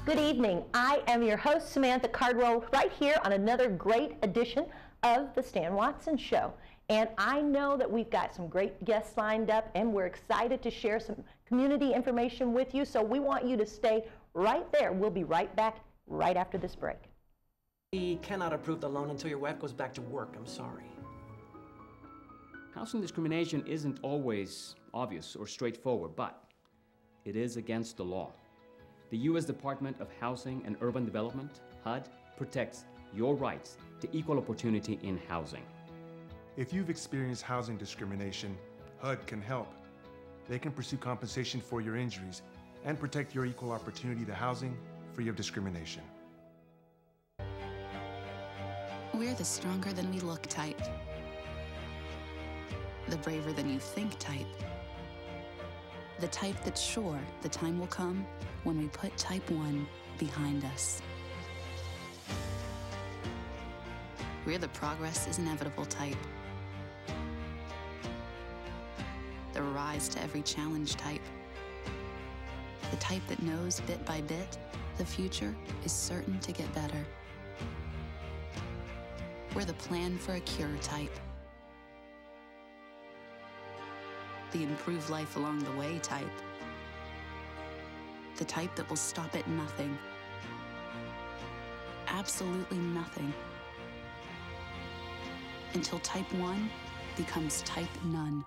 Good evening. I am your host, Samantha Cardwell, right here on another great edition of the Stan Watson Show. And I know that we've got some great guests lined up, and we're excited to share some community information with you, so we want you to stay right there. We'll be right back right after this break. We cannot approve the loan until your wife goes back to work. I'm sorry. Housing discrimination isn't always obvious or straightforward, but it is against the law. The U.S. Department of Housing and Urban Development, HUD, protects your rights to equal opportunity in housing. If you've experienced housing discrimination, HUD can help. They can pursue compensation for your injuries and protect your equal opportunity to housing free of discrimination. We're the stronger than we look type. The braver than you think type. The type that's sure the time will come when we put type 1 behind us. We're the progress is inevitable type. The rise to every challenge type. The type that knows bit by bit the future is certain to get better. We're the plan for a cure type. The improve life along the way type. The type that will stop at nothing. Absolutely nothing. Until type 1 becomes type none.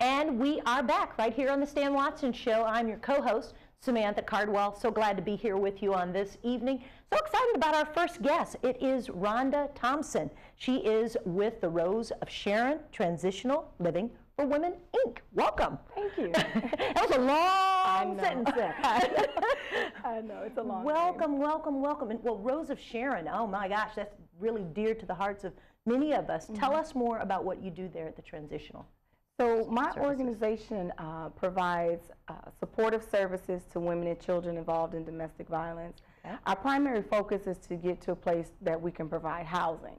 And we are back right here on the Stan Watson Show. I'm your co-host, Samantha Cardwell. So glad to be here with you on this evening. So excited about our first guest. It is Rhonda Thompson. She is with the Rose of Sharon Transitional Living for Women, Inc. Welcome. Thank you. That was a long sentence there. I know, it's a long Welcome, name. welcome, welcome. And, well, Rose of Sharon, oh my gosh, that's really dear to the hearts of many of us. Tell us more about what you do there at the Transitional. So my organization provides supportive services to women and children involved in domestic violence. Okay. Our primary focus is to get to a place that we can provide housing.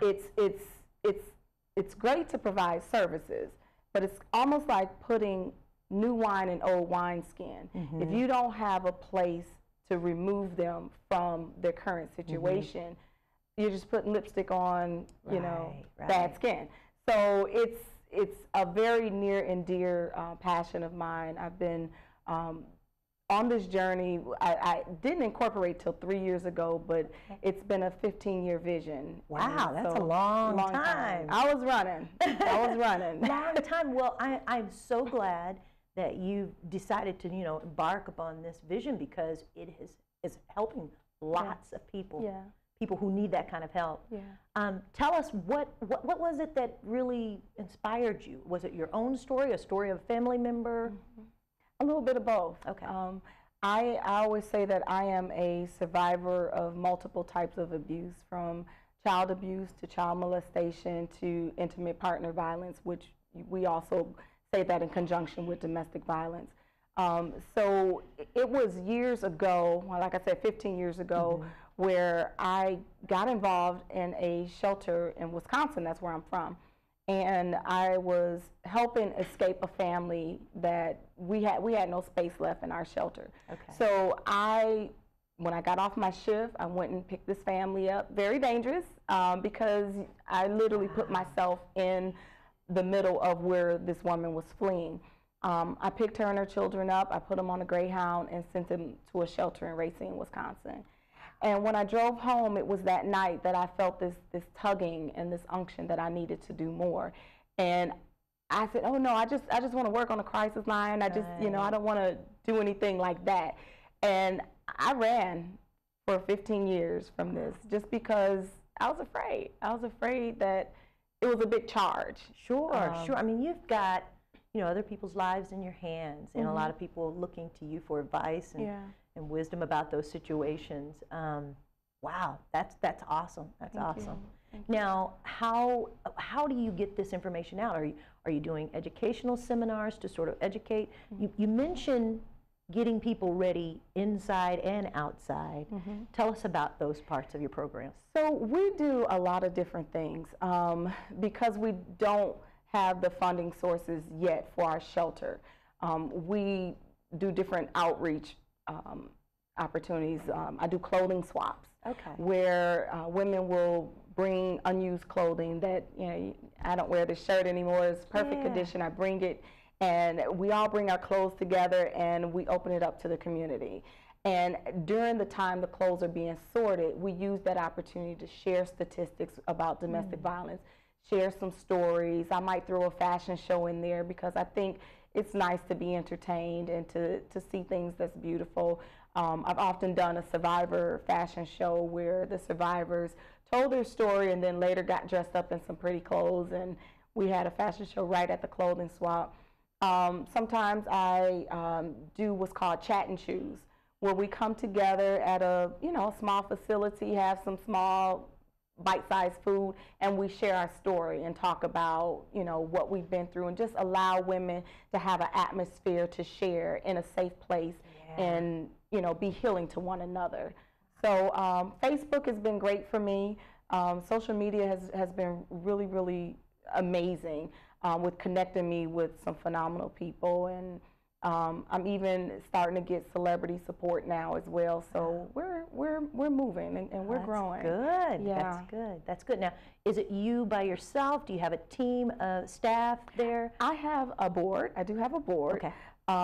It's great to provide services, but it's almost like putting new wine in old wineskin. If you don't have a place to remove them from their current situation, you're just putting lipstick on, you know, bad skin. So it's a very near and dear passion of mine. I've been on this journey. I didn't incorporate till 3 years ago, but it's been a 15-year vision. Wow, that's a long time. I was running. Long time. Well, I'm so glad that you decided to, embark upon this vision, because it is helping lots of people. Yeah. People who need that kind of help. Yeah. Tell us, what was it that really inspired you? Was it your own story, a story of a family member? A little bit of both. Okay. I always say that I am a survivor of multiple types of abuse, from child abuse to child molestation to intimate partner violence, which we also say that in conjunction with domestic violence. So it was years ago, well, like I said, 15 years ago, where I got involved in a shelter in Wisconsin. That's where I'm from. And I was helping escape a family that we had no space left in our shelter. Okay. So when I got off my shift, I went and picked this family up. Very dangerous, because I literally put myself in the middle of where this woman was fleeing. I picked her and her children up. I put them on a Greyhound and sent them to a shelter in Racine, Wisconsin. And when I drove home, it was that night that I felt this tugging and this unction that I needed to do more. And I said, oh no, I just want to work on a crisis line. I just, I don't want to do anything like that. And I ran for 15 years from this, just because I was afraid. I was afraid that it was a big charge. Sure, sure. I mean, you've got, other people's lives in your hands, and a lot of people looking to you for advice and wisdom about those situations. Wow, that's awesome. That's awesome. Now, how do you get this information out? Are you doing educational seminars to sort of educate? You mentioned getting people ready inside and outside. Tell us about those parts of your program. So we do a lot of different things because we don't have the funding sources yet for our shelter. We do different outreach opportunities. I do clothing swaps, where women will bring unused clothing that, you know, I don't wear this shirt anymore, it's perfect condition, I bring it, and we all bring our clothes together and we open it up to the community. And during the time the clothes are being sorted, we use that opportunity to share statistics about domestic violence, share some stories. I might throw a fashion show in there because I think it's nice to be entertained and to see things that's beautiful. I've often done a survivor fashion show where the survivors told their story and then later got dressed up in some pretty clothes, and we had a fashion show right at the clothing swap. Sometimes I do what's called chat and choose, where we come together at a small facility, have some small bite-sized food, and we share our story and talk about what we've been through, and just allow women to have an atmosphere to share in a safe place and be healing to one another. So Facebook has been great for me. Social media has been really, really amazing with connecting me with some phenomenal people, and I'm even starting to get celebrity support now as well. So we're moving and we're growing. Good. Yeah. That's good. That's good. Now, is it you by yourself? Do you have a team of staff there? I have a board. I do have a board. Okay.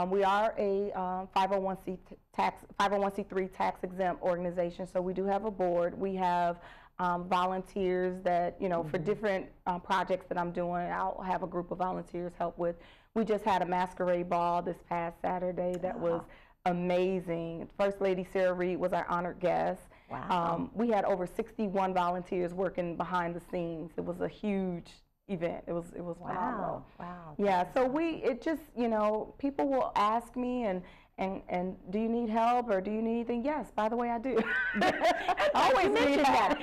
We are a 501c3 tax exempt organization, so we do have a board. We have volunteers that, for different projects that I'm doing, I'll have a group of volunteers help with. We just had a masquerade ball this past Saturday that was amazing. First Lady Sarah Reed was our honored guest. Wow. We had over 61 volunteers working behind the scenes. It was a huge event. It was phenomenal. Wow. Yeah, so people will ask me and do you need help or do you need anything? Yes, by the way, I do. Always need help.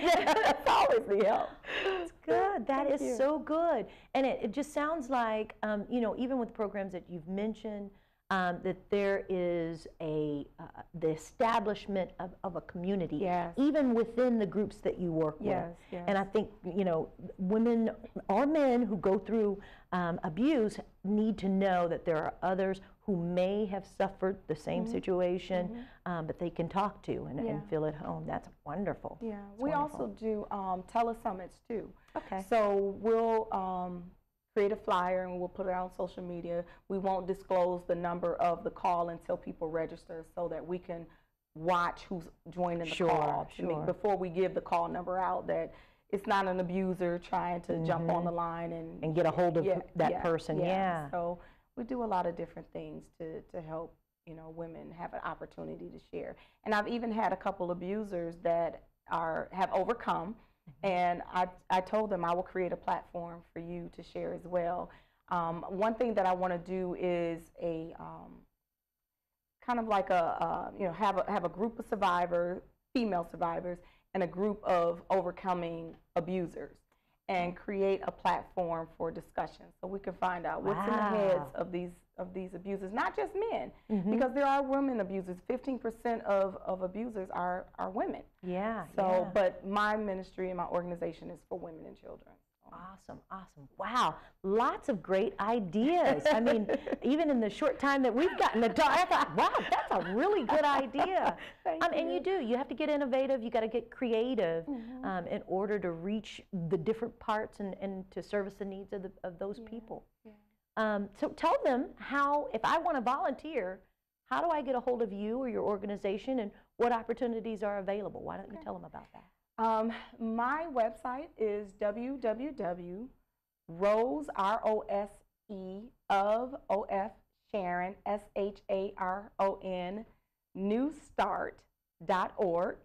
Always need help. That's good. That is so good. And it just sounds like, even with programs that you've mentioned, that there is the establishment of a community, even within the groups that you work with. Yes. And I think, women or men who go through abuse need to know that there are others who may have suffered the same situation, but they can talk to and feel at home. That's wonderful. Yeah, That's we wonderful. also do telesummits too. Okay. So we'll create a flyer and we'll put it on social media. We won't disclose the number of the call until people register so that we can watch who's joining the call. Before we give the call number out, that it's not an abuser trying to jump on the line and get a hold of that person. Yeah. So we do a lot of different things to help women have an opportunity to share. And I've even had a couple abusers that have overcome. And I told them I will create a platform for you to share as well. One thing that I want to do is a kind of like have a group of survivors, female survivors, and a group of overcoming abusers, and create a platform for discussion so we can find out what's in the heads of these abusers, not just men, because there are women abusers. 15% of abusers are women. Yeah. So, but my ministry and my organization is for women and children. Awesome. Wow, lots of great ideas. I mean, even in the short time that we've gotten to talk, I thought, wow, that's a really good idea. And you have to get innovative, you got to get creative in order to reach the different parts and to service the needs of those people. Yeah. So tell them how, if I want to volunteer, how do I get a hold of you or your organization, and what opportunities are available? Why don't you tell them about that? My website is www.rose, Sharon, SHARON, newstart.org.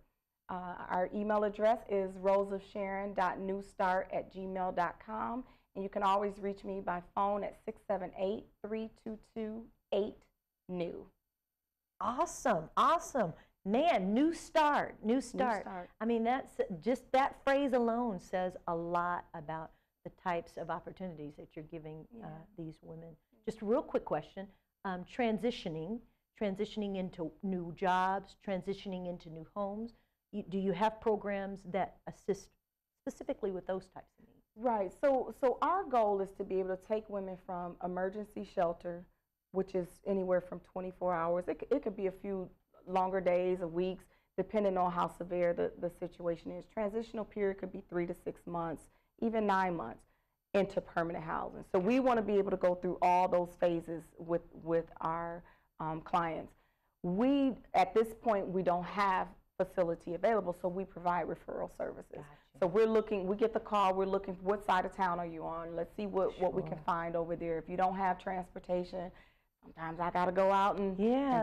Our email address is roseofsharon.newstart@gmail.com. And you can always reach me by phone at 678-322-8-NEW. Awesome. Man, new start, new start. start. I mean, that's just that phrase alone says a lot about the types of opportunities that you're giving these women. Just a real quick question, transitioning into new jobs, transitioning into new homes. Do you have programs that assist specifically with those types of needs? Right. So our goal is to be able to take women from emergency shelter, which is anywhere from 24 hours. It could be a few longer days or weeks, depending on how severe the situation is. Transitional period could be 3 to 6 months, even 9 months, into permanent housing. So we want to be able to go through all those phases with our clients. At this point, we don't have facility available, so we provide referral services. Gotcha. So we get the call, we're looking, what side of town are you on? Let's see what we can find over there. If you don't have transportation, sometimes I got to go out and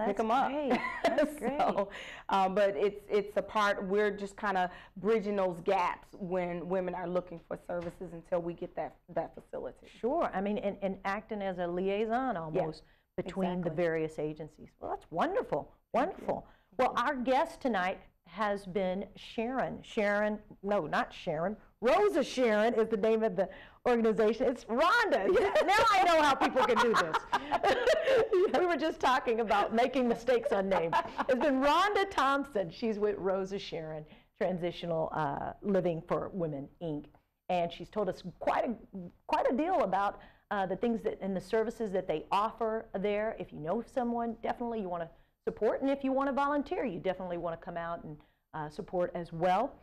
pick them up. Great. That's great. So, but it's a part, we're just kind of bridging those gaps when women are looking for services until we get that facility. Sure. I mean, and acting as a liaison almost between the various agencies. Well, that's wonderful. Wonderful. Well, our guest tonight has been Sharon. No, not Sharon. Rosa Sharon is the name of the organization. It's Rhonda. Now I know how people can do this. We were just talking about making mistakes on names. It's been Rhonda Thompson. She's with Rosa Sharon, Transitional Living for Women, Inc. And she's told us quite a deal about the things and the services that they offer there. If you know someone, definitely you want to support, and if you want to volunteer, you definitely want to come out and support as well.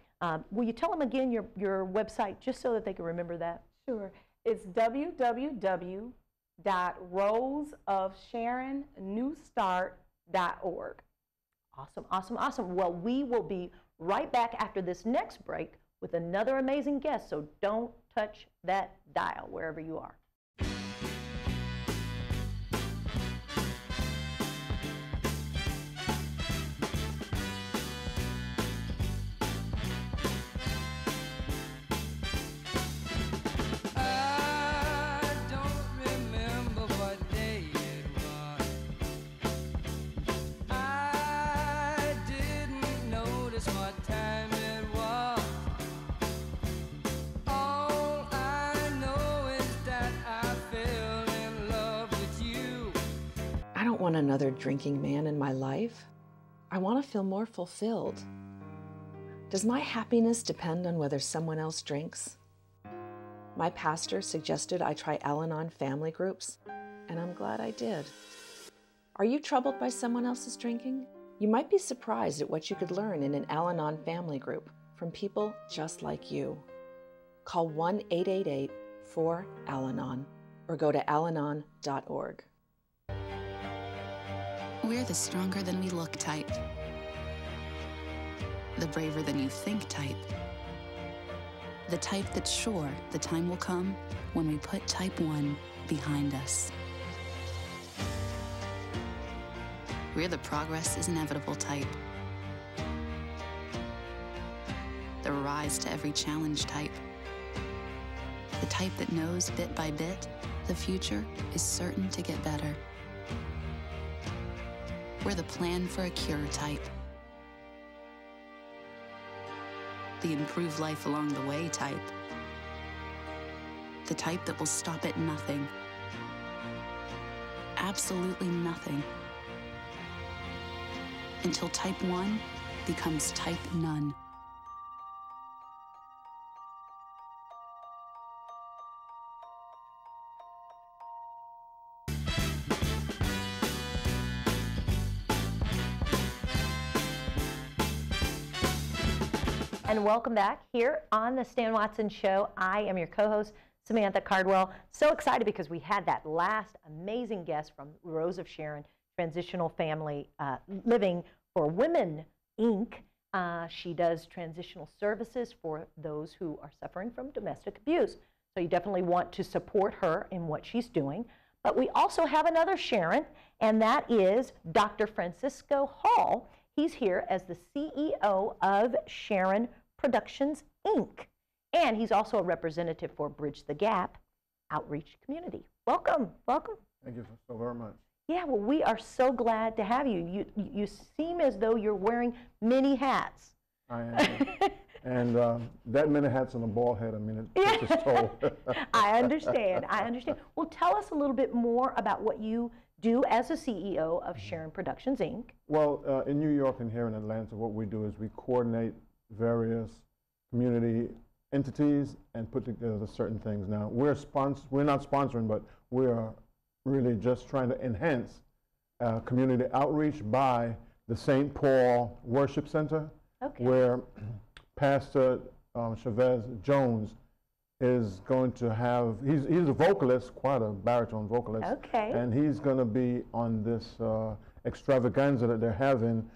Will you tell them again your website, just so that they can remember that? Sure. It's www.roseofsharonnewstart.org. Awesome, awesome, awesome. Well, we will be right back after this next break with another amazing guest, so don't touch that dial wherever you are. I don't want another drinking man in my life. I want to feel more fulfilled. Does my happiness depend on whether someone else drinks? My pastor suggested I try Al-Anon family groups, and I'm glad I did. Are you troubled by someone else's drinking? You might be surprised at what you could learn in an Al-Anon family group from people just like you. Call 1-888-4-AL-ANON or go to alanon.org. We're the stronger than we look type. The braver than you think type. The type that's sure the time will come when we put type 1 behind us. We're the progress is inevitable type. The rise to every challenge type. The type that knows bit by bit the future is certain to get better. We're the plan for a cure type. The improve life along the way type. The type that will stop at nothing. Absolutely nothing. Until type 1 becomes type none. And welcome back here on the Stan Watson Show. I am your co-host, Samantha Cardwell. So excited because we had that last amazing guest from Rose of Sharon, Transitional Family Living for Women, Inc. She does transitional services for those who are suffering from domestic abuse. So you definitely want to support her in what she's doing. But we also have another Sharon, and that is Dr. Francisco Hall. He's here as the CEO of Sharon Productions, Inc. And he's also a representative for Bridge the Gap Outreach Community. Welcome, welcome. Thank you so very much. Yeah, well, we are so glad to have you. You seem as though you're wearing many hats. I am. And that many hats on a bald head, I mean, it takes its toll. I understand. I understand. Well, tell us a little bit more about what you do as a CEO of Sharon Productions, Inc. Well, in New York and here in Atlanta, what we do is we coordinate various community entities and put together certain things. Now, we're not sponsoring, but we are really just trying to enhance community outreach by the St. Paul Worship Center, where Pastor Chavez Jones is going to have, he's a vocalist, quite a baritone vocalist. Okay. And he's going to be on this extravaganza that they're having,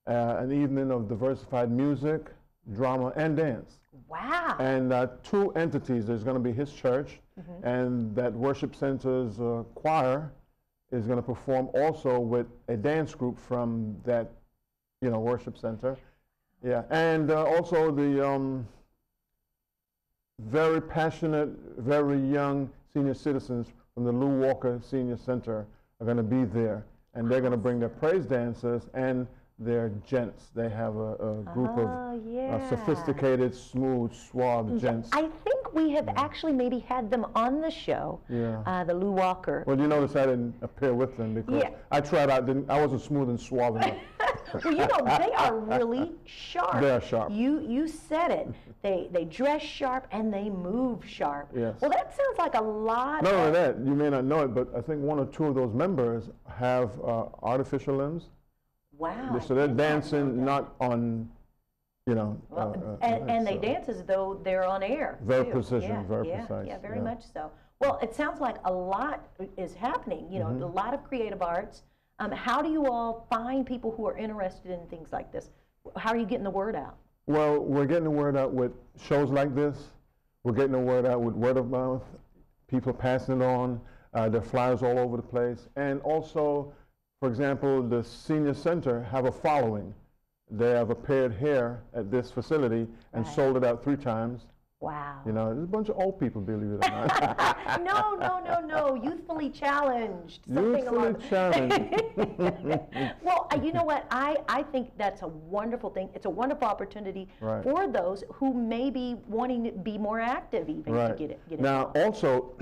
an evening of diversified music, drama, and dance. Wow. And 2 entities, there's going to be his church, and that worship center's choir is going to perform also with a dance group from that, worship center. Yeah, and also the very passionate, very young senior citizens from the Lou Walker Senior Center are going to be there, and they're going to bring their praise dancers and their gents. They have a group of sophisticated, smooth, suave gents. I think we have actually maybe had them on the show, the Lou Walker. Well, you notice I didn't appear with them because I tried out, I wasn't smooth and suave enough. Well, they are really sharp. They are sharp. You said it. They dress sharp and they move sharp. Yes. Well, that sounds like a lot. Not only that, you may not know it, but I think 1 or 2 of those members have artificial limbs. Wow. So they're dancing not on, and they dance as though they're on air. Very too. precision, very precise. Yeah, very much so. Well, it sounds like a lot is happening, a lot of creative arts. How do you all find people who are interested in things like this? How are you getting the word out? Well, we're getting the word out with shows like this. We're getting the word out with word of mouth, people passing it on. There are flyers all over the place. And also, for example, the senior center have a following. They have appeared here at this facility and sold it out 3 times. Wow. There's a bunch of old people, believe it or not. No. Youthfully challenged. Youthfully challenged. Well, you know what? I think that's a wonderful thing. It's a wonderful opportunity for those who may be wanting to be more active even to get it. Now, also,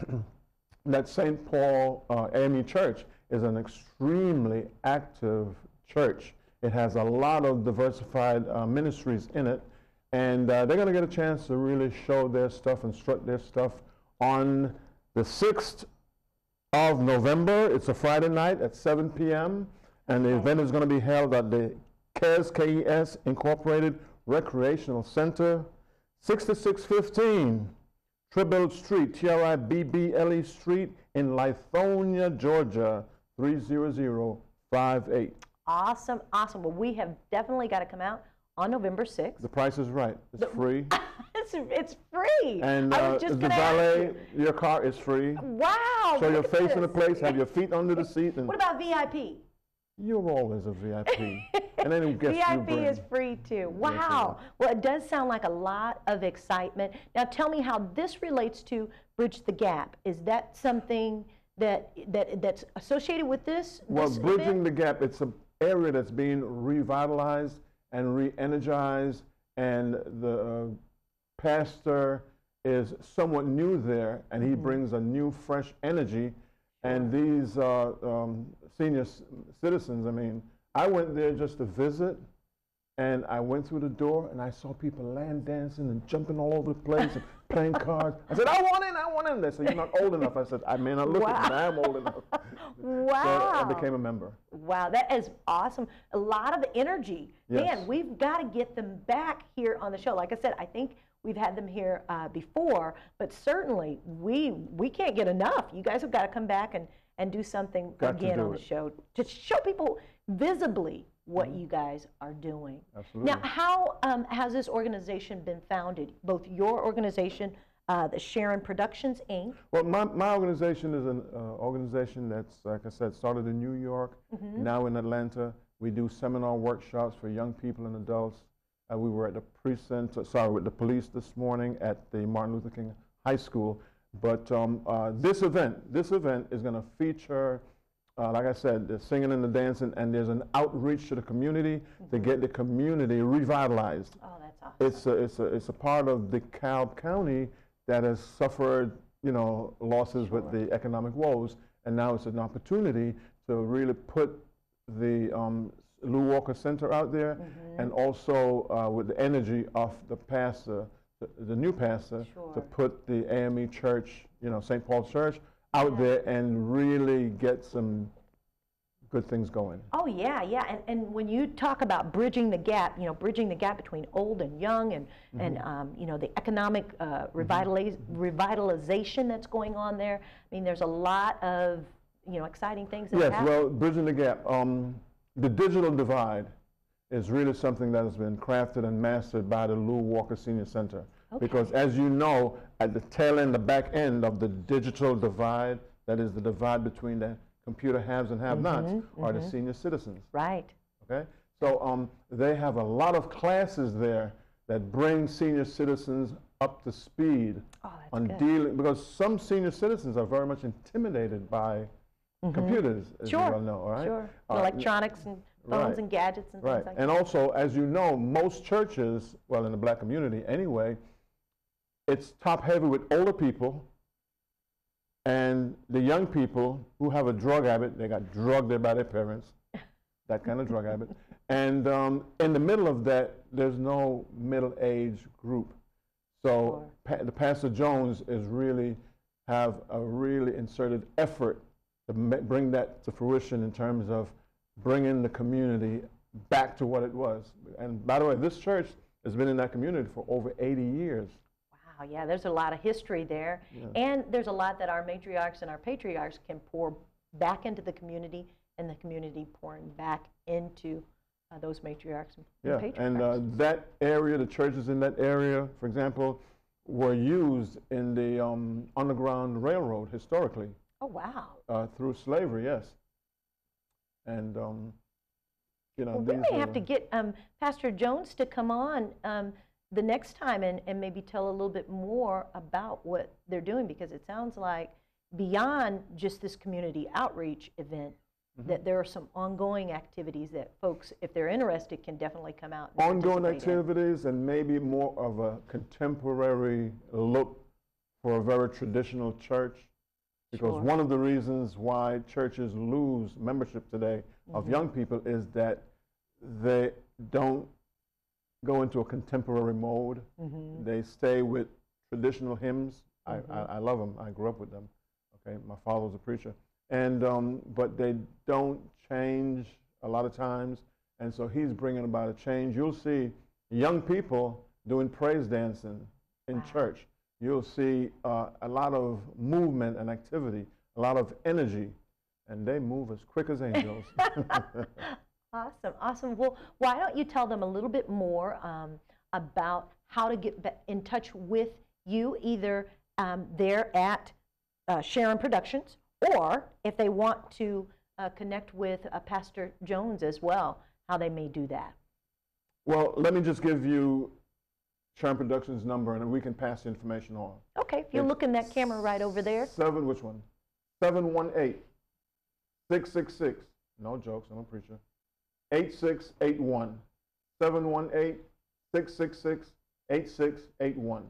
that St. Paul AME Church is an extremely active church. It has a lot of diversified ministries in it. And they're going to get a chance to really show their stuff and strut their stuff on the 6th of November. It's a Friday night at 7 p.m. And the event is going to be held at the KES Incorporated Recreational Center, 6615 Tribble Street, Tribble Street in Lithonia, Georgia, 30058. Awesome. Well, we have definitely got to come out on November 6th. The price is right. It's free. It's free. And the valet, your car is free. Wow. Show your face in the place, have your feet under the seat. And what about VIP? You're always a VIP. And any guest you bring. VIP is free too. Wow. Well, it does sound like a lot of excitement. Now tell me how this relates to Bridge the Gap. Is that something that's associated with this? Well, this Bridging event? the Gap, it's an area that's being revitalized and re-energized, and the pastor is somewhat new there, and he brings a new, fresh energy. And these senior citizens, I mean, I went there just to visit, and I went through the door, and I saw people land dancing and jumping all over the place and playing cards. I said, I want in. They said, you're not old enough. I said, I may not look it, but I am old enough. Wow. So I became a member. Wow, that is awesome. A lot of energy. Yes. Man, we've got to get them back here on the show. Like I said, I think we've had them here before, but certainly we can't get enough. You guys have got to come back and do something again on the show to show people visibly what you guys are doing. Absolutely. Now, how has this organization been founded? Both your organization, the Sharon Productions, Inc. Well, my organization is an organization that's, like I said, started in New York, now in Atlanta. We do seminar workshops for young people and adults. We were at the with the police this morning at the Martin Luther King High School. But this event is going to feature like I said, the singing and the dancing, and there's an outreach to the community to get the community revitalized. Oh, that's awesome. It's a part of DeKalb County that has suffered, you know, losses with the economic woes, and now it's an opportunity to really put the Lou Walker Center out there, and also with the energy of the pastor, the new pastor, to put the AME Church, you know, St. Paul's Church, out there and really get some good things going. Oh yeah, yeah, and when you talk about bridging the gap, you know, bridging the gap between old and young, and you know, the economic revitalization that's going on there. I mean, there's a lot of, you know, exciting things that happen. Well, bridging the gap. The digital divide is really something that has been crafted and mastered by the Lou Walker Senior Center. Because as you know, at the tail end, the back end of the digital divide, that is the divide between the computer haves and have-nots, are the senior citizens. Right. Okay? So they have a lot of classes there that bring senior citizens up to speed on dealing, because some senior citizens are very much intimidated by computers, as you well know, all right? Sure. Electronics and phones and gadgets and things like that. And also, as you know, most churches, well, in the black community anyway, it's top heavy with older people, and the young people who have a drug habit, they got drugged there by their parents, that kind of drug habit. And in the middle of that, there's no middle-age group. So the Pastor Jones is really have a really inserted effort to bring that to fruition in terms of bringing the community back to what it was. And by the way, this church has been in that community for over 80 years. Wow, yeah, there's a lot of history there. And there's a lot that our matriarchs and our patriarchs can pour back into the community, and the community pouring back into those matriarchs and patriarchs. And that area, the churches in that area, for example, were used in the Underground Railroad historically. Oh, wow. Through slavery, yes. And, you know, well, we may have to get Pastor Jones to come on the next time and maybe tell a little bit more about what they're doing, because it sounds like beyond just this community outreach event, that there are some ongoing activities that folks, if they're interested, can definitely come out and ongoing activities and maybe more of a contemporary look for a very traditional church. Because one of the reasons why churches lose membership today of young people is that they don't go into a contemporary mode. They stay with traditional hymns. I love them. I grew up with them. Okay, my father was a preacher. And but they don't change a lot of times. And so he's bringing about a change. You'll see young people doing praise dancing in church. You'll see a lot of movement and activity, a lot of energy, and they move as quick as angels. Awesome, awesome. Well, why don't you tell them a little bit more about how to get in touch with you, either there at Sharon Productions, or if they want to connect with Pastor Jones as well, how they may do that. Well, let me just give you Sharon Productions' number, and we can pass the information on. Okay, if you look in that camera right over there. Which one? 718-666, no jokes, I'm a preacher, 8681, 718-666-8681.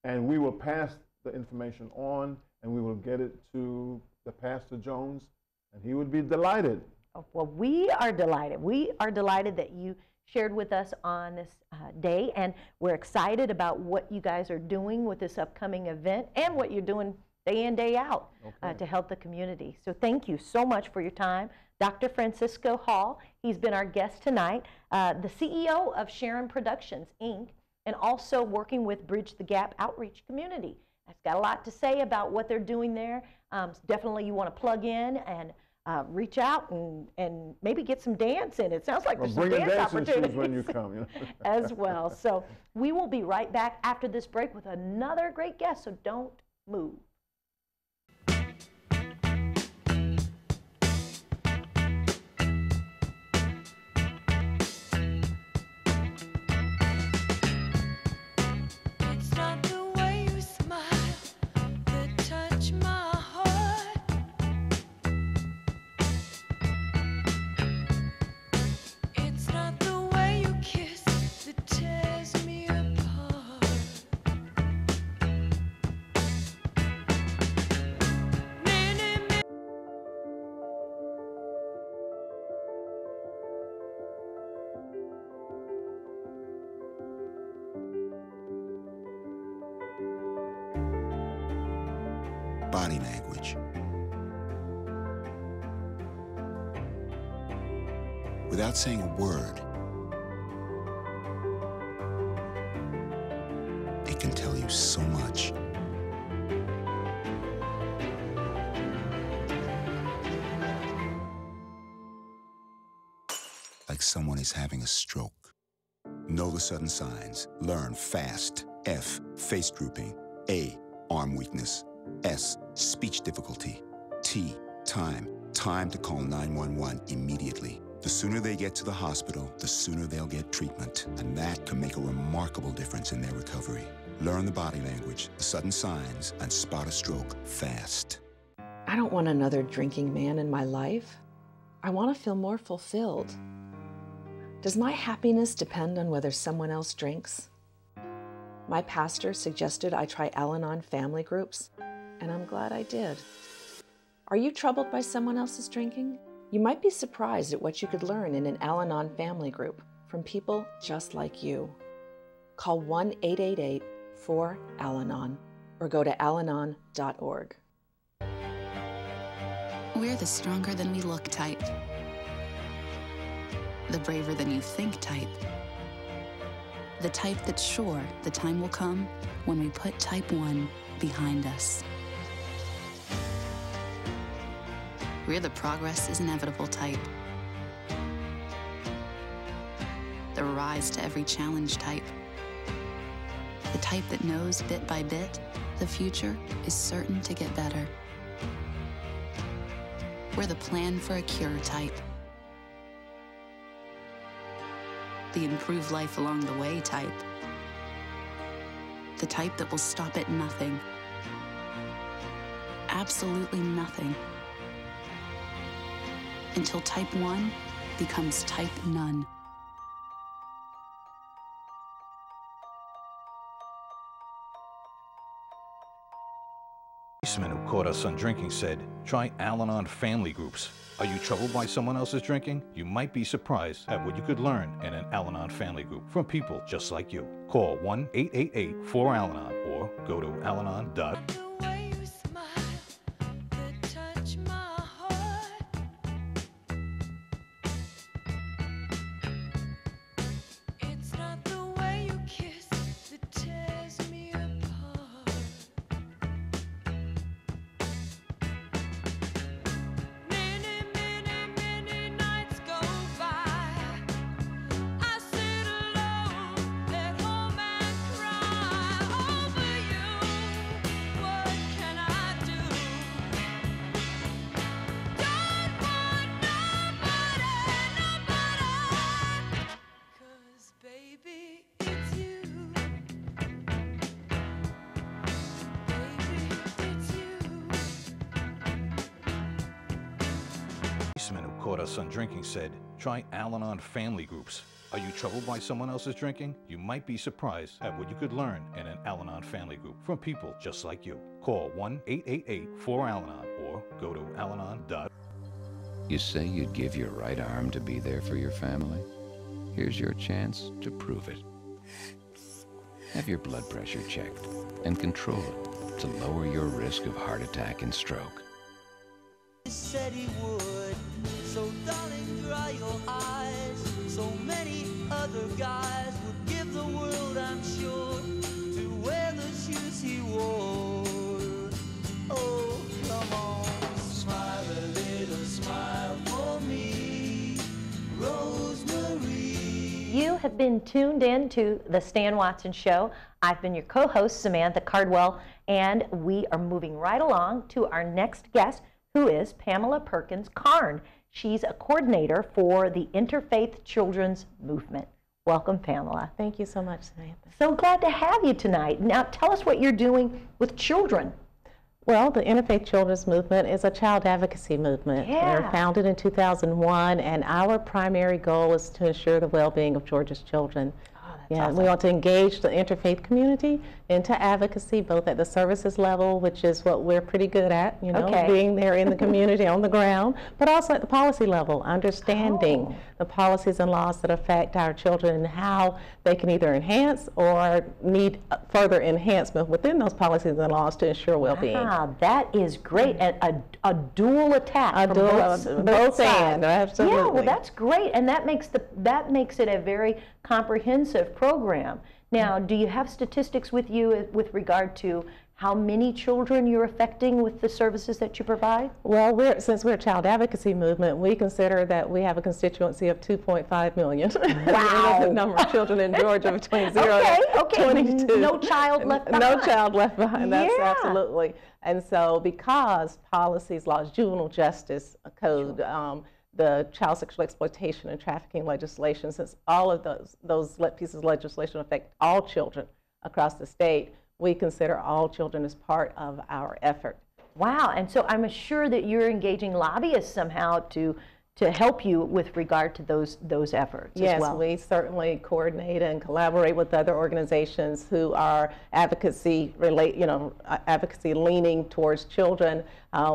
And we will pass the information on, and we will get it to the Pastor Jones, and he would be delighted. Oh, well, we are delighted. We are delighted that you shared with us on this day, and we're excited about what you guys are doing with this upcoming event and what you're doing day in, day out to help the community. So thank you so much for your time. Dr. Francisco Hall, he's been our guest tonight, the CEO of Sharon Productions, Inc., and also working with Bridge the Gap Outreach Community. I've got a lot to say about what they're doing there. So definitely you want to plug in and reach out and maybe get some dance in. It sounds like there's some dance opportunities when you come, you know. as well. So we will be right back after this break with another great guest, so don't move. language. Without saying a word, it can tell you so much. Like someone is having a stroke. Know the sudden signs. Learn fast. F, face drooping. A, arm weakness. S, speech difficulty. T, time. Time to call 911 immediately. The sooner they get to the hospital, the sooner they'll get treatment. And that can make a remarkable difference in their recovery. Learn the body language, the sudden signs, and spot a stroke fast. I don't want another drinking man in my life. I want to feel more fulfilled. Does my happiness depend on whether someone else drinks? My pastor suggested I try Al-Anon family groups, and I'm glad I did. Are you troubled by someone else's drinking? You might be surprised at what you could learn in an Al-Anon family group from people just like you. Call 1-888-4-AL-ANON or go to alanon.org. We're the stronger than we look type. The braver than you think type. The type that's sure the time will come when we put type 1 behind us. We're the progress is inevitable type. The rise to every challenge type. The type that knows bit by bit the future is certain to get better. We're the plan for a cure type. The improve life along the way type. The type that will stop at nothing. Absolutely nothing. Until type 1 becomes type none. Policeman who caught us on drinking said, try Al-Anon family groups. Are you troubled by someone else's drinking? You might be surprised at what you could learn in an Al-Anon family group from people just like you. Call 1-888-4-AL-ANON or go to alanon.org. Who caught us on drinking said, try Al-Anon family groups. Are you troubled by someone else's drinking? You might be surprised at what you could learn in an Al-Anon family group from people just like you. Call 1-888-4-AL-ANON or go to alanon.org. You say you'd give your right arm to be there for your family? Here's your chance to prove it. Have your blood pressure checked and control it to lower your risk of heart attack and stroke. Said he would, so darling, dry your eyes. So many other guys would give the world, I'm sure, to wear the shoes he wore. Oh, come on, smile a little smile for me, Rosemary. You have been tuned in to The Stan Watson Show. I've been your co-host, Samantha Cardwell, and we are moving right along to our next guest, who is Pamela Perkins Carn. She's a coordinator for the Interfaith Children's Movement. Welcome, Pamela. Thank you so much, Samantha. So glad to have you tonight. Now, tell us what you're doing with children. Well, the Interfaith Children's Movement is a child advocacy movement. Yeah. We were founded in 2001, and our primary goal is to ensure the well-being of Georgia's children. Yeah, we want to engage the interfaith community into advocacy, both at the services level, which is what we're pretty good at, you know, being there in the community on the ground, but also at the policy level, understanding the policies and laws that affect our children and how they can either enhance or need further enhancement within those policies and laws to ensure well-being. Wow, that is great, and a dual attack A from dual, both sides. absolutely. Yeah, well, that's great, and that makes it a very comprehensive program. Now, do you have statistics with you with regard to how many children you're affecting with the services that you provide? Well, since we're a child advocacy movement, we consider that we have a constituency of 2.5 million. Wow. The number of children in Georgia between 0 and 22. No child left behind. No child left behind, that's Yeah. absolutely. And so because policies, laws, juvenile justice code, the child sexual exploitation and trafficking legislation, since all of those pieces of legislation affect all children across the state, we consider all children as part of our effort. Wow, and so I'm sure that you're engaging lobbyists somehow to help you with regard to those efforts yes, as well. We certainly coordinate and collaborate with other organizations who are advocacy leaning towards children.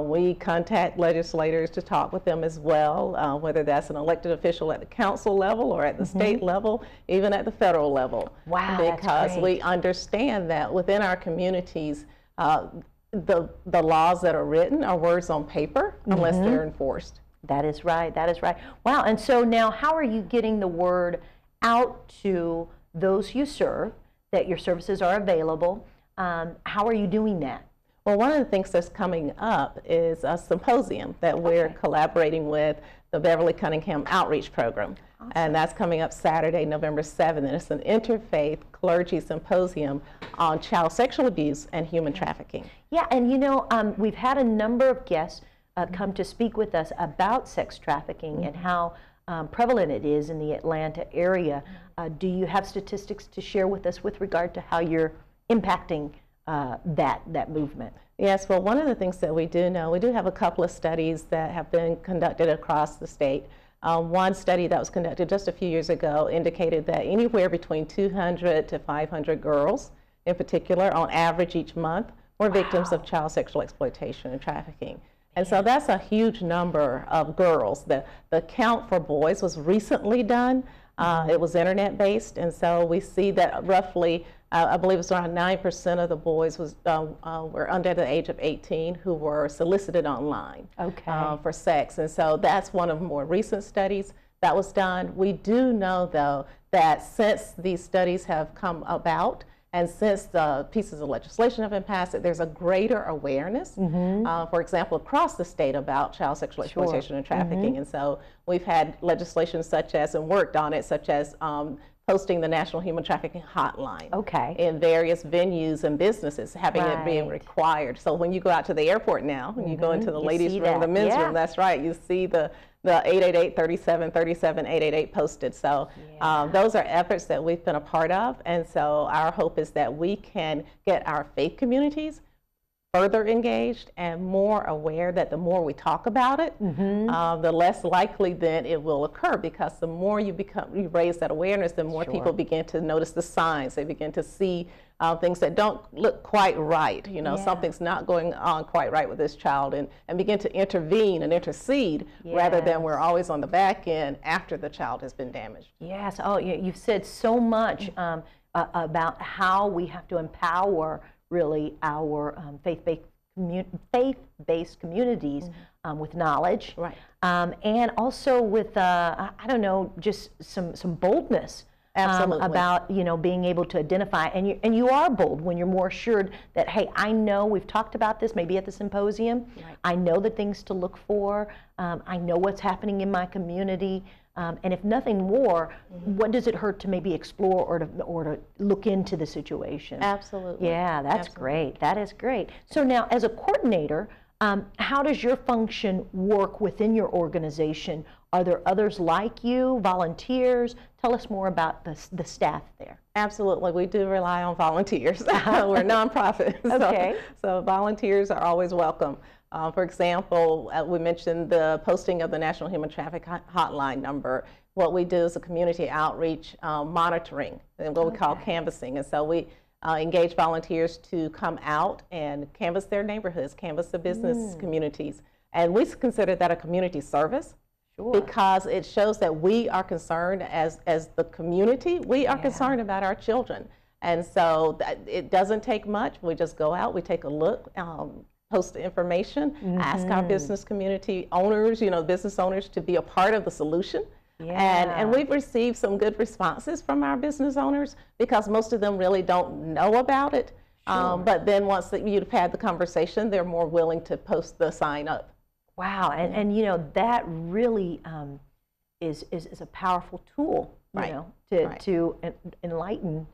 We contact legislators to talk with them as well, whether that's an elected official at the council level or at the state level, even at the federal level. Wow, because we understand that within our communities, the laws that are written are words on paper unless they're enforced. That is right, that is right. Wow, and so now how are you getting the word out to those you serve, that your services are available? How are you doing that? Well, one of the things that's coming up is a symposium that we're collaborating with the Beverly Cunningham Outreach Program. Awesome. And that's coming up Saturday, November 7th. And it's an interfaith clergy symposium on child sexual abuse and human trafficking. Yeah, and you know, we've had a number of guests come to speak with us about sex trafficking and how prevalent it is in the Atlanta area. Do you have statistics to share with us with regard to how you're impacting that movement? Yes, well, one of the things that we do know, we do have a couple of studies that have been conducted across the state. One study that was conducted just a few years ago indicated that anywhere between 200 to 500 girls, in particular, on average each month, were victims of child sexual exploitation and trafficking. And so that's a huge number of girls. The count for boys was recently done. It was internet-based, and so we see that roughly, I believe it's around 9% of the boys were under the age of 18 who were solicited online for sex. And so that's one of the more recent studies that was done. We do know, though, that since these studies have come about, and since the pieces of legislation have been passed, there's a greater awareness, for example, across the state about child sexual exploitation and trafficking. And so we've had legislation such as, and worked on it, such as posting the National Human Trafficking Hotline in various venues and businesses, having it being required. So when you go out to the airport now, when you go into the ladies' room, the men's room, that's right, you see the 888-3737-888 posted. So those are efforts that we've been a part of, and so our hope is that we can get our faith communities further engaged and more aware, that the more we talk about it, the less likely then it will occur, because the more you raise that awareness, the more people begin to notice the signs. They begin to see things that don't look quite right. You know, something's not going on quite right with this child, and begin to intervene and intercede rather than we're always on the back end after the child has been damaged. Yes, oh, you've said so much about how we have to empower really our faith-based communities with knowledge, and also with, I don't know, just some boldness. About, you know, being able to identify, and you are bold when you're more assured that, hey, I know, we've talked about this maybe at the symposium, I know the things to look for, I know what's happening in my community, and if nothing more, what does it hurt to maybe explore or to look into the situation? Absolutely. Yeah, that's great. That is great. So now, as a coordinator, how does your function work within your organization? Are there others like you, volunteers? Tell us more about the staff there. Absolutely, we do rely on volunteers. We're a nonprofit, so volunteers are always welcome. For example, we mentioned the posting of the National Human Trafficking Hotline number. What we do is a community outreach monitoring, and what we call canvassing. And so we engage volunteers to come out and canvass their neighborhoods, canvass the business communities. And we consider that a community service. Sure. Because it shows that we are concerned as the community, we are concerned about our children. And so it doesn't take much. We just go out, we take a look, post the information, ask our business community owners, business owners to be a part of the solution. And we've received some good responses from our business owners because most of them really don't know about it. But then once you've had the conversation, they're more willing to post the sign up. Wow, and that really is a powerful tool, to enlighten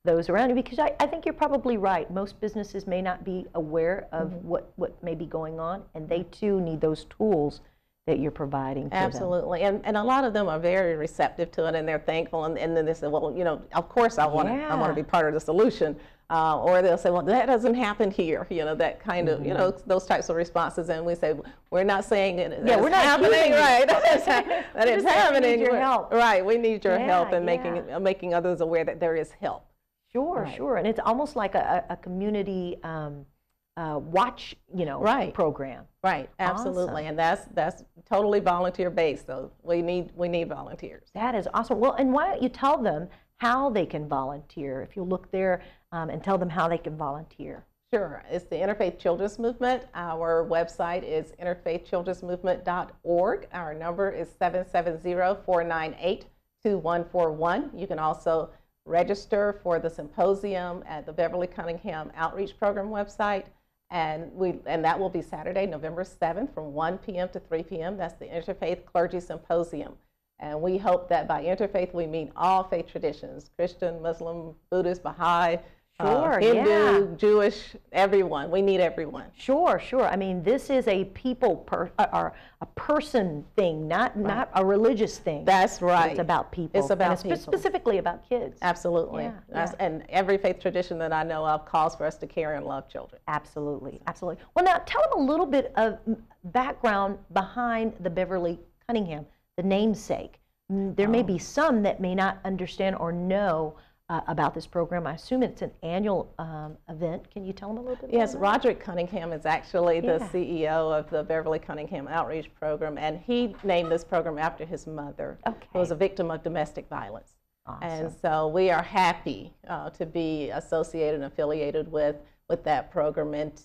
those around you, because I think you're probably right. Most businesses may not be aware of what may be going on, and they too need those tools that you're providing to Absolutely. them. And a lot of them are very receptive to it, and they're thankful, and then they say, well, of course I want to be part of the solution. Or they'll say, well, that doesn't happen here, that kind of, those types of responses. And we say, we're not saying it we're not happening, right? that it's happening. We need your help. Right, we need your help in making others aware that there is help. Sure, sure. And it's almost like a community watch, program. Right, absolutely. Awesome. And that's totally volunteer based. So we need volunteers. That is awesome. Well, and why don't you tell them how they can volunteer? If you look there and tell them how they can volunteer. Sure. It's the Interfaith Children's Movement. Our website is interfaithchildrensmovement.org. Our number is 770-498-2141. You can also register for the symposium at the Beverly Cunningham Outreach Program website. And that will be Saturday, November 7th from 1 p.m. to 3 p.m. That's the Interfaith Clergy Symposium. And we hope that by interfaith we mean all faith traditions, Christian, Muslim, Buddhist, Baha'i, Hindu, Jewish, everyone. We need everyone. Sure, sure. I mean, this is a or a person thing, not a religious thing. That's right. It's about people. It's about people. Specifically about kids. Absolutely. And every faith tradition that I know of calls for us to care and love children. Absolutely, absolutely. Well, now tell them a little bit of background behind the Beverly Cunningham, the namesake. There may be some that may not understand or know about this program. I assume it's an annual event. Can you tell them a little bit more? Yes, Roderick Cunningham is actually the CEO of the Beverly Cunningham Outreach Program, and he named this program after his mother, who was a victim of domestic violence. Awesome. And so we are happy to be associated and affiliated with that program, and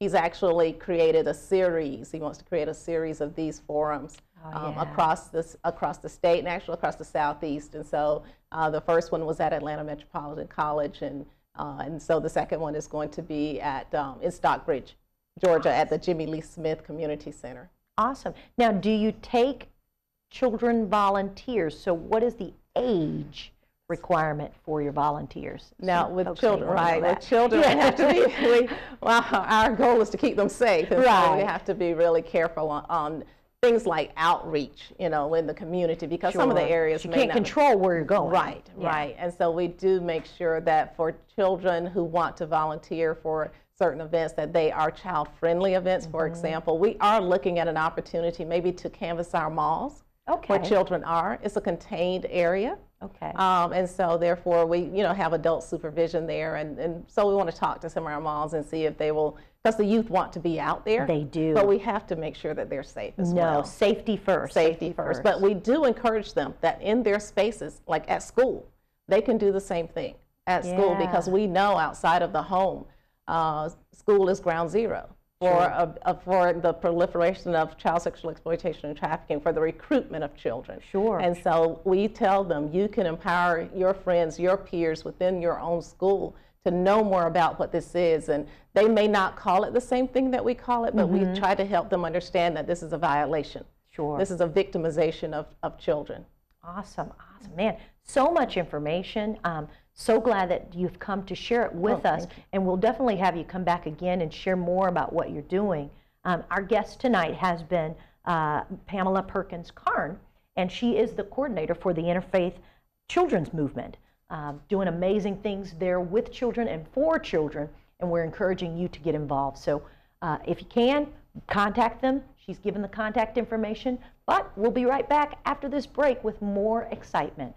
he's actually created a series. He wants to create a series of these forums across the state and actually across the Southeast. And so the first one was at Atlanta Metropolitan College, and so the second one is going to be in Stockbridge, Georgia, at the Jimmy Lee Smith Community Center. Awesome. Now, do you take children volunteers? So what is the age requirement for your volunteers? Now, with children, with children, we have to be, our goal is to keep them safe. And so we have to be really careful on things like outreach, in the community, because some of the areas you can't control where you're going. Right, right. And so we do make sure that for children who want to volunteer for certain events, that they are child-friendly events. For example, we are looking at an opportunity maybe to canvass our malls where children are. It's a contained area. Okay. And so therefore we, have adult supervision there, and so we want to talk to some of our malls and see if they will, because the youth want to be out there. They do. But we have to make sure that they're safe as well. No, safety first. Safety first. But we do encourage them that in their spaces, like at school, they can do the same thing at school, because we know outside of the home, school is ground zero for the proliferation of child sexual exploitation and trafficking, for the recruitment of children. Sure. And so we tell them, you can empower your friends, your peers within your own school to know more about what this is. And they may not call it the same thing that we call it, but we try to help them understand that this is a violation. Sure. This is a victimization of children. Awesome, awesome. Man, so much information. So glad that you've come to share it with us, and we'll definitely have you come back again and share more about what you're doing. Our guest tonight has been Pamela Perkins Carn, and she is the coordinator for the Interfaith Children's Movement, doing amazing things there with children and for children, and we're encouraging you to get involved. So If you can, contact them. She's given the contact information, but we'll be right back after this break with more excitement.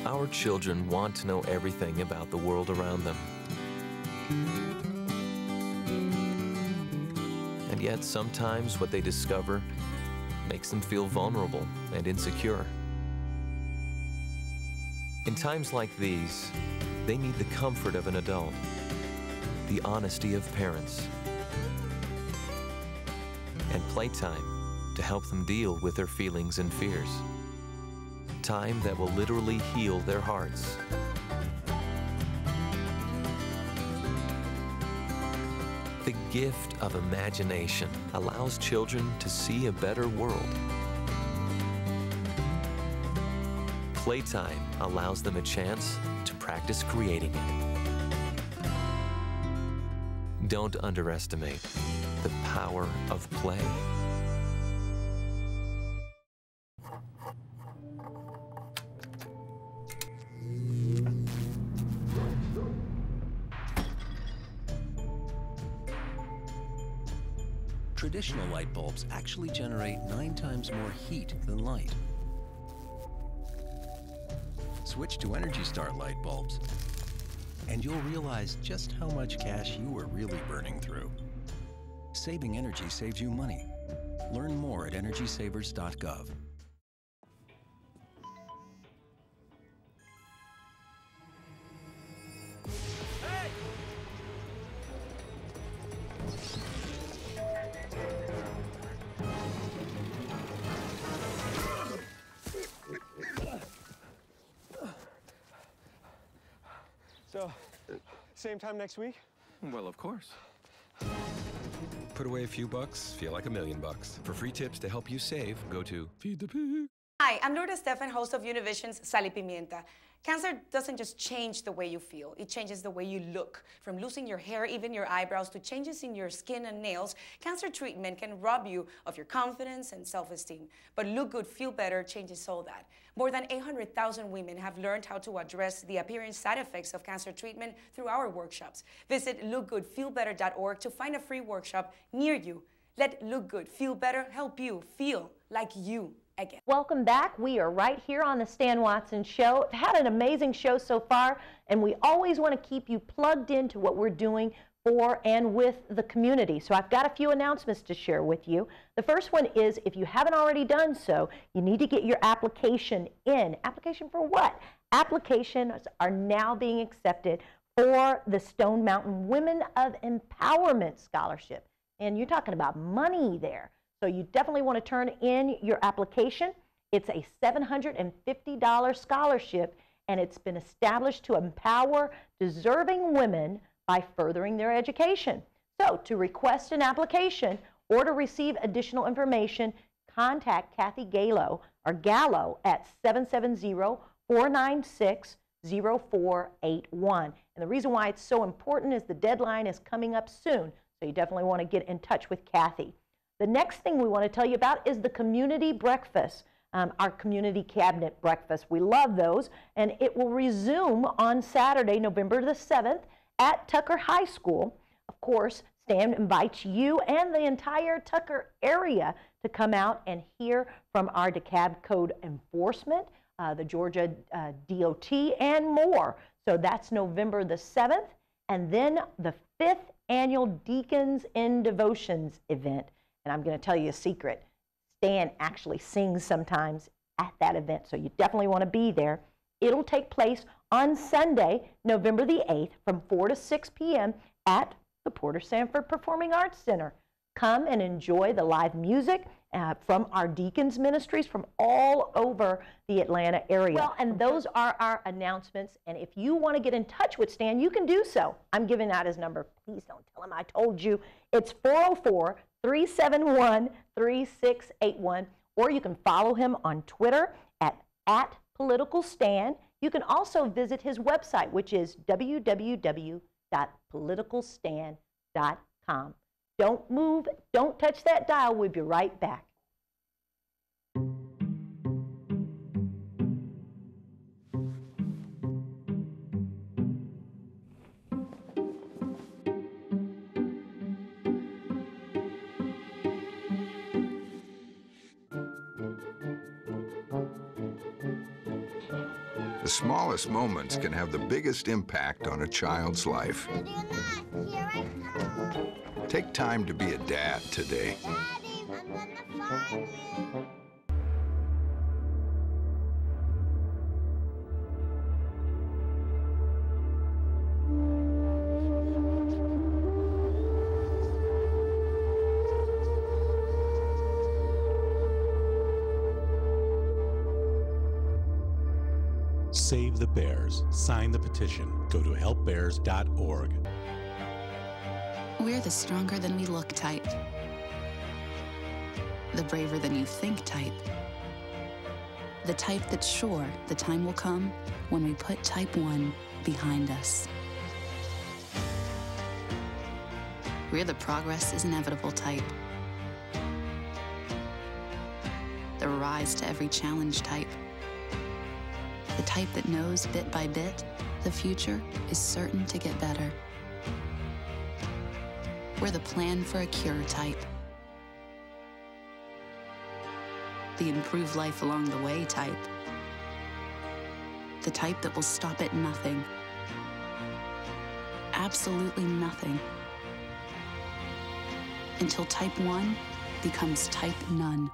Our children want to know everything about the world around them. And yet sometimes what they discover makes them feel vulnerable and insecure. In times like these, they need the comfort of an adult, the honesty of parents, and playtime to help them deal with their feelings and fears. Time that will literally heal their hearts. The gift of imagination allows children to see a better world. Playtime allows them a chance to practice creating it. Don't underestimate the power of play. Traditional light bulbs actually generate 9 times more heat than light. Switch to Energy Star light bulbs, and you'll realize just how much cash you were really burning through. Saving energy saves you money. Learn more at EnergySavers.gov. So, same time next week? Well, of course. Put away a few bucks, feel like $1 million. For free tips to help you save, go to Feed the Pig. Hi, I'm Lourdes Stefan, host of Univision's Sal y Pimienta. Cancer doesn't just change the way you feel, it changes the way you look. From losing your hair, even your eyebrows, to changes in your skin and nails, cancer treatment can rob you of your confidence and self-esteem. But Look Good, Feel Better changes all that. More than 800,000 women have learned how to address the appearance side effects of cancer treatment through our workshops. Visit lookgoodfeelbetter.org to find a free workshop near you. Let Look Good, Feel Better help you feel like you again. Welcome back. We are right here on the Stan Watson Show. We've had an amazing show so far, and we always want to keep you plugged into what we're doing for and with the community. So I've got a few announcements to share with you. The first one is, if you haven't already done so, you need to get your application in. Application for what? Applications are now being accepted for the Stone Mountain Women of Empowerment Scholarship. And you're talking about money there. So you definitely want to turn in your application. It's a $750 scholarship, and it's been established to empower deserving women by furthering their education. So to request an application or to receive additional information, contact Kathy Gallo at 770-496-0481. And the reason why it's so important is the deadline is coming up soon, so you definitely want to get in touch with Kathy. The next thing we want to tell you about is the community breakfast, our community cabinet breakfast. We love those, and it will resume on Saturday, November the 7th at Tucker High School. Of course, Stan invites you and the entire Tucker area to come out and hear from our DeKalb Code Enforcement, the Georgia DOT, and more. So that's November the 7th, and then the 5th annual Deacons in Devotions event. And I'm going to tell you a secret. Stan actually sings sometimes at that event, so you definitely want to be there. It'll take place on Sunday, November the 8th, from 4 to 6 p.m. at the Porter Sanford Performing Arts Center. Come and enjoy the live music from our Deacons Ministries from all over the Atlanta area. Well, and those are our announcements. And if you want to get in touch with Stan, you can do so. I'm giving out his number. Please don't tell him I told you. It's 404-371-3681. Or you can follow him on Twitter at @PoliticalStan. You can also visit his website, which is www.politicalstan.com. Don't move, don't touch that dial. We'll be right back. The smallest moments can have the biggest impact on a child's life. Take time to be a dad today. Daddy, I'm gonna find you. Save the Bears. Sign the petition. Go to helpbears.org. We're the stronger than we look type. The braver than you think type. The type that's sure the time will come when we put type 1 behind us. We're the progress is inevitable type. The rise to every challenge type. The type that knows bit by bit the future is certain to get better. We're the plan for a cure type. The improve life along the way type. The type that will stop at nothing. Absolutely nothing. Until type 1 becomes type none.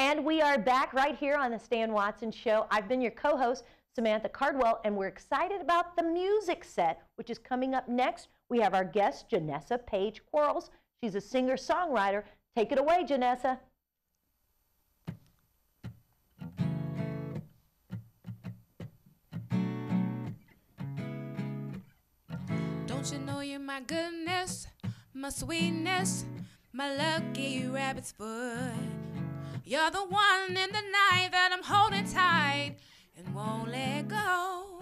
And we are back right here on the Stan Watson Show. I've been your co-host, Samantha Cardwell, and we're excited about the music set, which is coming up next. We have our guest, Janessa Page Quarles. She's a singer-songwriter. Take it away, Janessa. Don't you know you're my goodness, my sweetness, my lucky rabbit's foot? You're the one in the night that I'm holding tight and won't let go.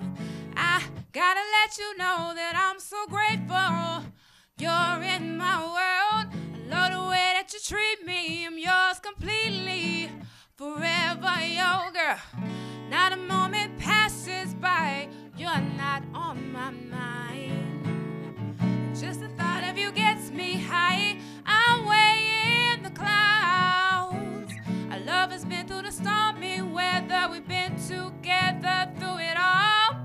I gotta let you know that I'm so grateful you're in my world. I love the way that you treat me. I'm yours completely, forever your girl. Not a moment passes by, you're not on my mind. Just the thought of you gets me high. I'm way in the clouds. Our love has been through the stormy weather. We've been together through it all.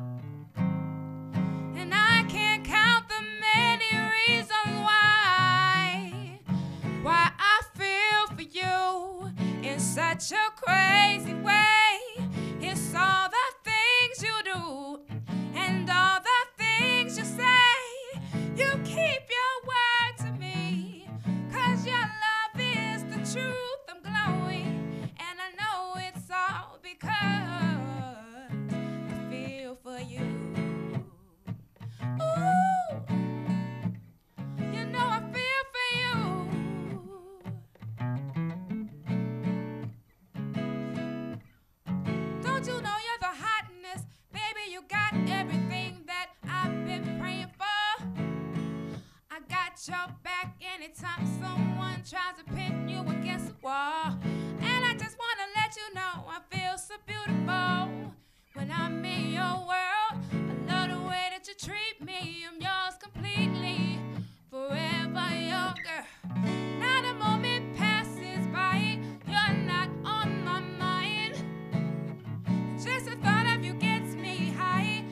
And I can't count the many reasons why I feel for you in such a crazy way. It's all the things you do and all the things you say. You keep your word to me, 'cause your love is the truth. I'm glowing, and I know it's all because I feel for you. Ooh, you know I feel for you. Don't you know you're the hotness? Baby, you got everything that I've been praying for. I got your back anytime someone tries to pin you against the wall. And I just want to let you know I feel so beautiful when I'm in your world. I love the way that you treat me. I'm yours completely, forever your girl. Not a moment passes by, you're not on my mind. Just the thought of you gets me high.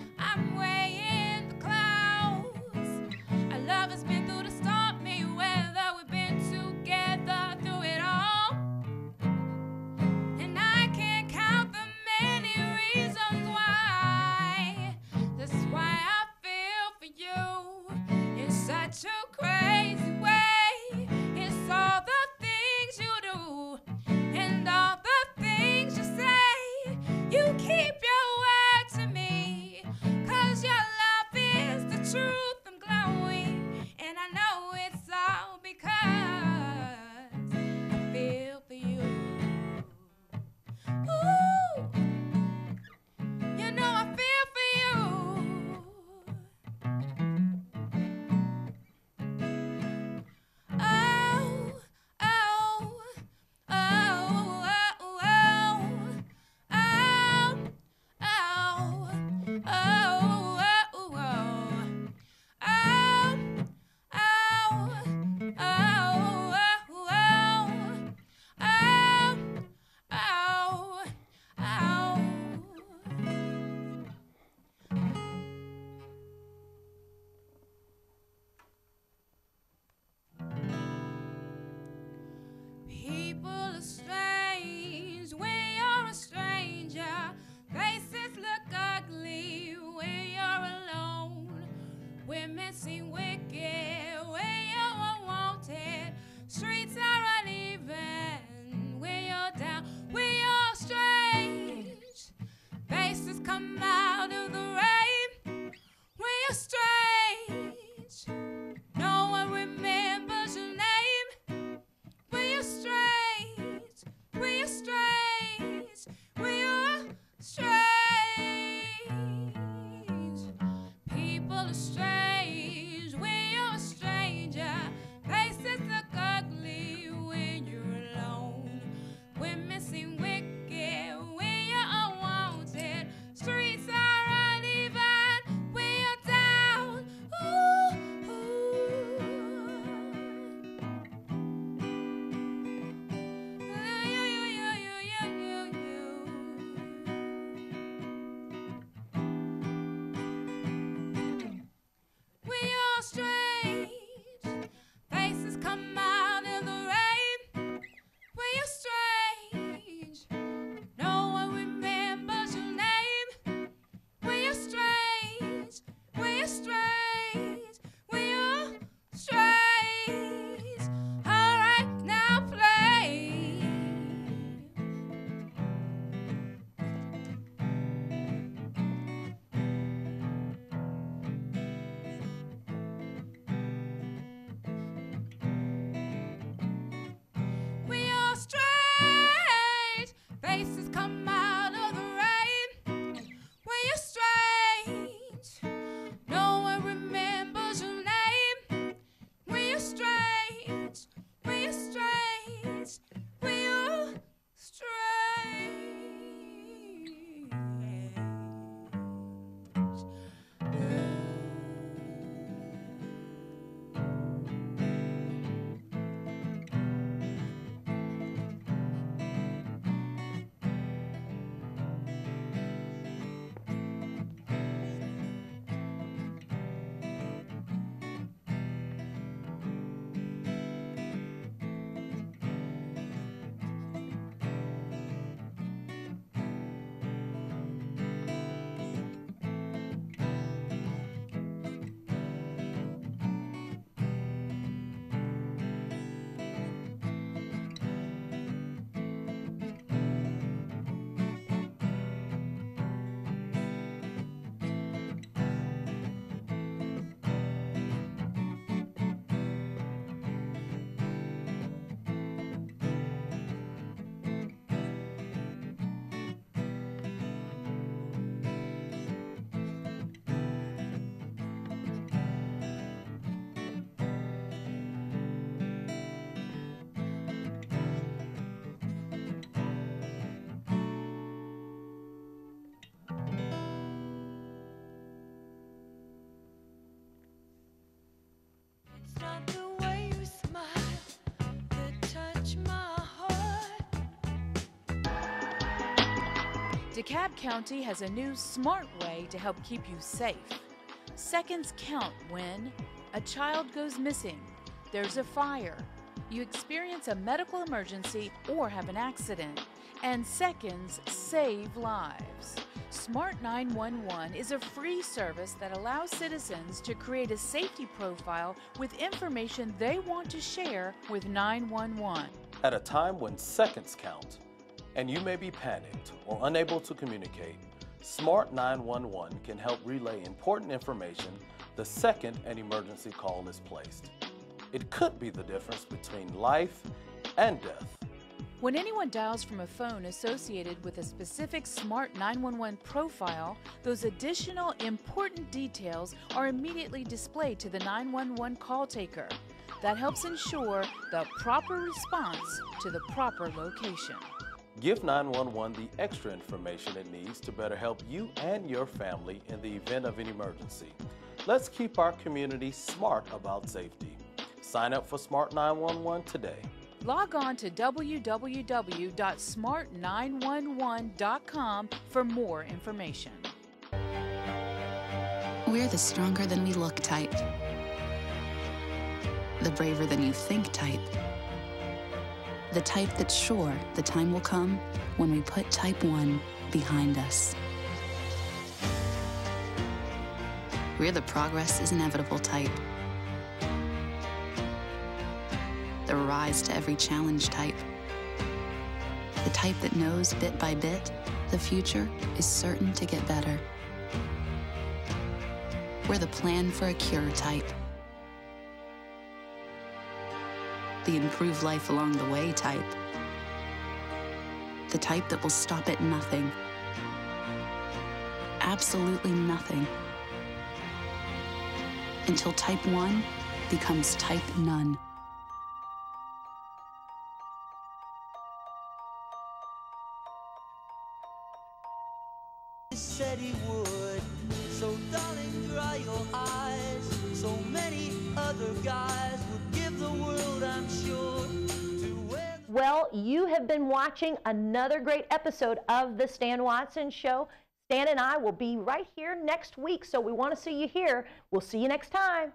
DeKalb County has a new smart way to help keep you safe. Seconds count when a child goes missing, there's a fire, you experience a medical emergency or have an accident, and seconds save lives. Smart 911 is a free service that allows citizens to create a safety profile with information they want to share with 911. At a time when seconds count, and you may be panicked or unable to communicate, Smart 911 can help relay important information the second an emergency call is placed. It could be the difference between life and death. When anyone dials from a phone associated with a specific Smart 911 profile, those additional important details are immediately displayed to the 911 call taker. That helps ensure the proper response to the proper location. Give 911 the extra information it needs to better help you and your family in the event of an emergency. Let's keep our community smart about safety. Sign up for Smart 911 today. Log on to www.smart911.com for more information. We're the stronger than we look type. The braver than you think type. The type that's sure the time will come when we put type 1 behind us. We're the progress is inevitable type. The rise to every challenge type. The type that knows bit by bit the future is certain to get better. We're the plan for a cure type. The improve life along the way type. The type that will stop at nothing. Absolutely nothing. Until type 1 becomes type none. Said he would, so darling, dry your eyes. So many other guys would give the world, I'm sure, to wear. Well, you have been watching another great episode of The Stan Watson Show. Stan and I will be right here next week, so we want to see you here. We'll see you next time.